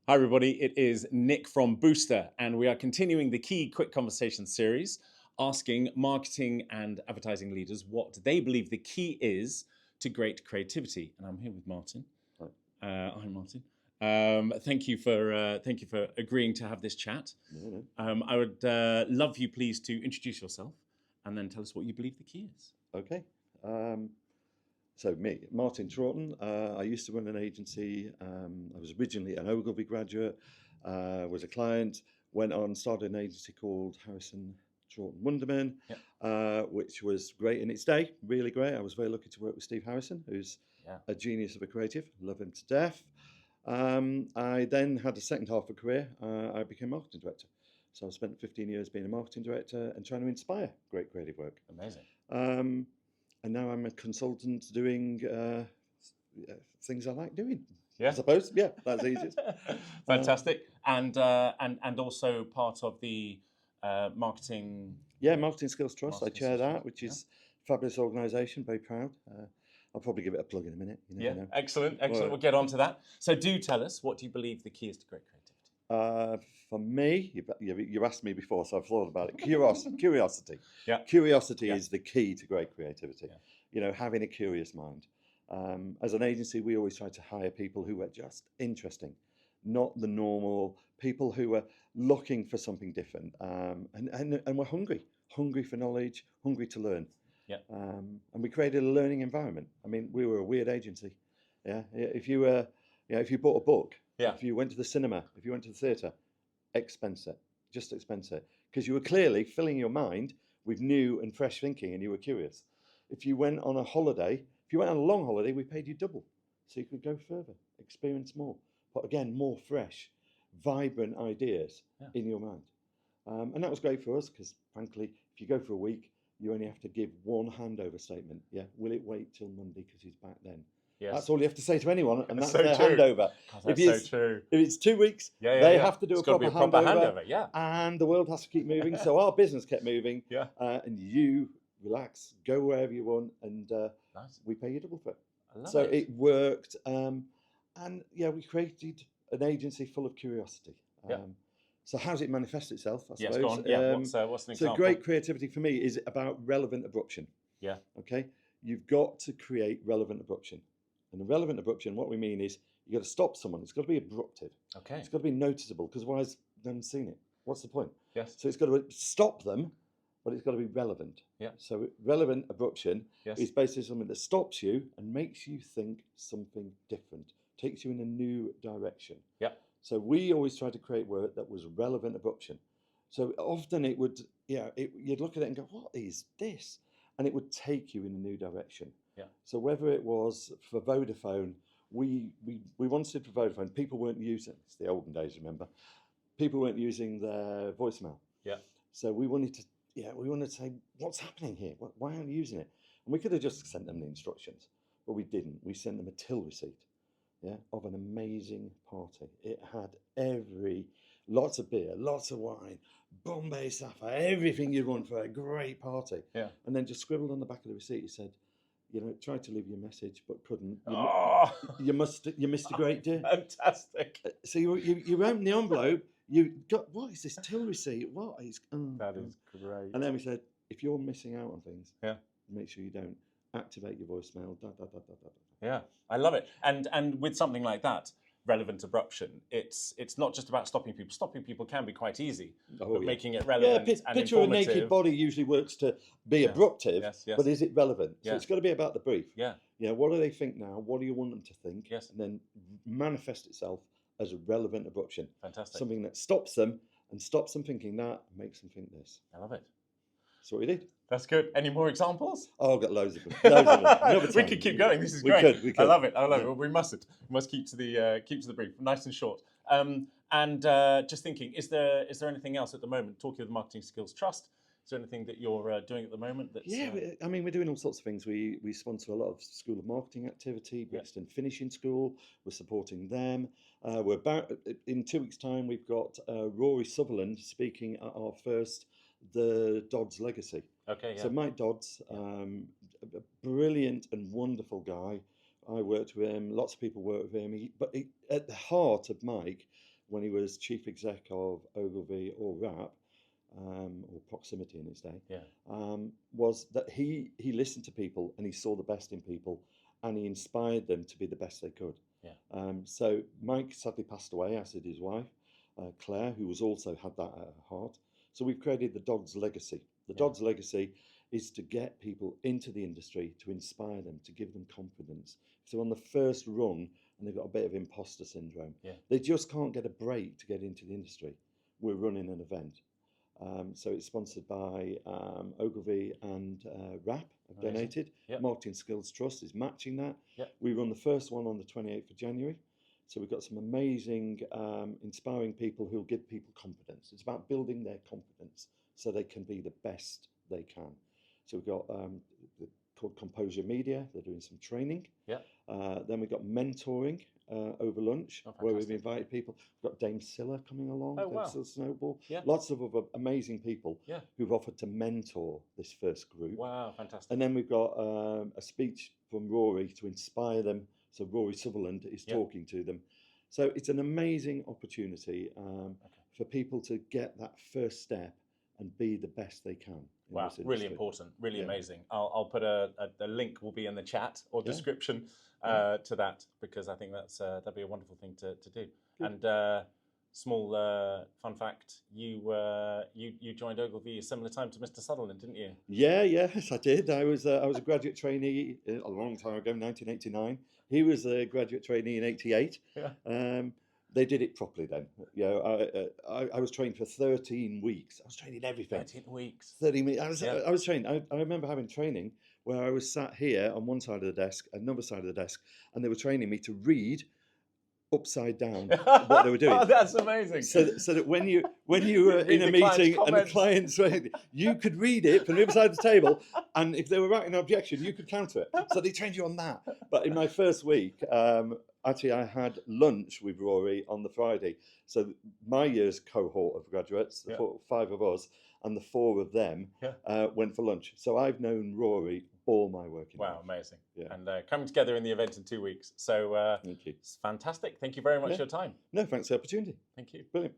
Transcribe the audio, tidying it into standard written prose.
Hi, everybody. It is Nick from Booster, and we are continuing the Key Quick Conversation series, asking marketing and advertising leaders what they believe the key is to great creativity. And I'm here with Martin. Hi, Martin. Thank you for agreeing to have this chat. I would love you, please, to introduce yourself and then tell us what you believe the key is. Okay. So me, Martin Troughton. I used to run an agency. I was originally an Ogilvy graduate, was a client, went on, started an agency called Harrison Troughton Wunderman, which was great in its day, really great. I was very lucky to work with Steve Harrison, who's a genius of a creative, love him to death. I then had a second half of a career. I became marketing director. So I spent 15 years being a marketing director and trying to inspire great creative work. Amazing. And now I'm a consultant doing things I like doing. Yeah, I suppose. Yeah, that's easy. Fantastic. And also part of the marketing. Yeah, Marketing Skills Trust. I chair that, which is a fabulous organisation. Very proud. I'll probably give it a plug in a minute. You never know. Excellent. We'll get on to that. So do tell us, what do you believe the key is to great creativity? For me, you asked me before, so I've thought about it. Curiosity. Yeah. Curiosity is the key to great creativity. Yeah. You know, having a curious mind. As an agency, we always try to hire people who are just interesting, not the normal people who are looking for something different. And we're hungry for knowledge, hungry to learn. Yeah. And we created a learning environment. I mean, we were a weird agency. Yeah. If you bought a book, if you went to the cinema, if you went to the theatre, expense it, because you were clearly filling your mind with new and fresh thinking, and you were curious. If you went on a holiday, if you went on a long holiday, we paid you double, so you could go further, experience more, but again, more fresh, vibrant ideas in your mind. And that was great for us, because frankly, if you go for a week, you only have to give one handover statement. Yeah, will it wait till Monday because he's back then? Yes. That's all you have to say to anyone, and that's their handover. That's so true. If it's 2 weeks, they have to do a proper handover. Yeah. And the world has to keep moving. So our business kept moving. Yeah. And you relax, go wherever you want, and we pay you double for it. I love so it. It worked. And we created an agency full of curiosity. So how does it manifest itself, I suppose? Yes, go on. Yeah, what's an example? So great creativity for me is about relevant abruption. Yeah. Okay? You've got to create relevant abruption. And the relevant abruption, what we mean is you've got to stop someone. It's got to be abruptive. Okay. It's got to be noticeable, because otherwise they haven't seen it. What's the point? Yes. So it's got to stop them, but it's got to be relevant. Yeah. So relevant abruption is basically something that stops you and makes you think something different, takes you in a new direction. Yeah. So we always try to create work that was relevant abruption. So often it would, you'd look at it and go, what is this? And it would take you in a new direction. Yeah. So whether it was for Vodafone, we wanted for Vodafone, people weren't using, it's the olden days, remember, people weren't using their voicemail. Yeah. So we wanted to say, what's happening here? Why aren't you using it? And we could have just sent them the instructions, but we didn't. We sent them a till receipt, of an amazing party. It had lots of beer, lots of wine, Bombay Sapphire, everything you'd want for a great party. Yeah. And then just scribbled on the back of the receipt, he said, tried to leave your message but couldn't. You missed a great day. Fantastic. So you opened the envelope. You got, what is this till receipt? What is? That is great. And then we said, if you're missing out on things, make sure you don't activate your voicemail. Yeah, I love it. And with something like that, relevant abruption, it's not just about stopping people. Stopping people can be quite easy, but making it relevant and picture informative. A naked body usually works to be abruptive, but is it relevant? So it's got to be about the brief. Yeah. What do they think now? What do you want them to think? Yes. And then manifest itself as a relevant abruption. Fantastic. Something that stops them thinking that, makes them think this. I love it. That's what we did. That's good. Any more examples? Oh, I've got loads of them. We could keep going. This is great. We could. I love it. Well, we must keep to the brief, nice and short. And just thinking, is there anything else at the moment? Talking of the Marketing Skills Trust, is there anything that you're doing at the moment? We're doing all sorts of things. We sponsor a lot of School of Marketing activity, Brixton Finishing School. We're supporting them. We're about in 2 weeks' time. We've got Rory Sutherland speaking at our first The Dodds Legacy. Okay. Yeah. So Mike Dodds, a brilliant and wonderful guy. I worked with him. Lots of people worked with him. But at the heart of Mike when he was chief exec of Ogilvy or RAP, or Proximity in his day, was that he listened to people and he saw the best in people and he inspired them to be the best they could. So Mike sadly passed away, as did his wife, Claire, who was also had that at her heart. So we've created the Dog's Legacy. The Dog's Legacy is to get people into the industry, to inspire them, to give them confidence. If they're on the first rung and they've got a bit of imposter syndrome, they just can't get a break to get into the industry. We're running an event. So it's sponsored by Ogilvy and RAP have donated. Marketing Skills Trust is matching that. We run the first one on the 28th of January. So we've got some amazing, inspiring people who'll give people confidence. It's about building their confidence so they can be the best they can. So we've got called Composure Media. They're doing some training. Then we've got mentoring over lunch, where we've invited people. We've got Dame Scylla coming along. Dame Snowball. Lots of other amazing people who've offered to mentor this first group. Wow, fantastic. And then we've got a speech from Rory to inspire them. So Rory Sutherland is talking to them. So it's an amazing opportunity for people to get that first step and be the best they can. Wow, really important, really amazing. I'll put a link, will be in the chat or description to that, because I think that'd be a wonderful thing to do. Good. And small fun fact, you joined Ogilvy a similar time to Mr. Sutherland, didn't you? Yes, I did. I was a graduate trainee a long time ago, 1989. He was a graduate trainee in 88. They did it properly then. I was trained for 13 weeks. I was trained in everything. 13 weeks. 13 weeks. I was trained. I remember having training where I was sat here on one side of the desk, another side of the desk, and they were training me to read upside down what they were doing. Oh, that's amazing. So that when you were in a meeting and the clients, you could read it from the other side of the table, and if they were writing an objection, you could counter it. So they trained you on that. But in my first week, actually, I had lunch with Rory on the Friday. So my year's cohort of graduates, the 5 of us, and the 4 of them went for lunch. So I've known Rory all my working life. Wow, amazing. And coming together in the event in 2 weeks. So thank you. It's fantastic. Thank you very much for your time. No, thanks for the opportunity. Thank you. Brilliant.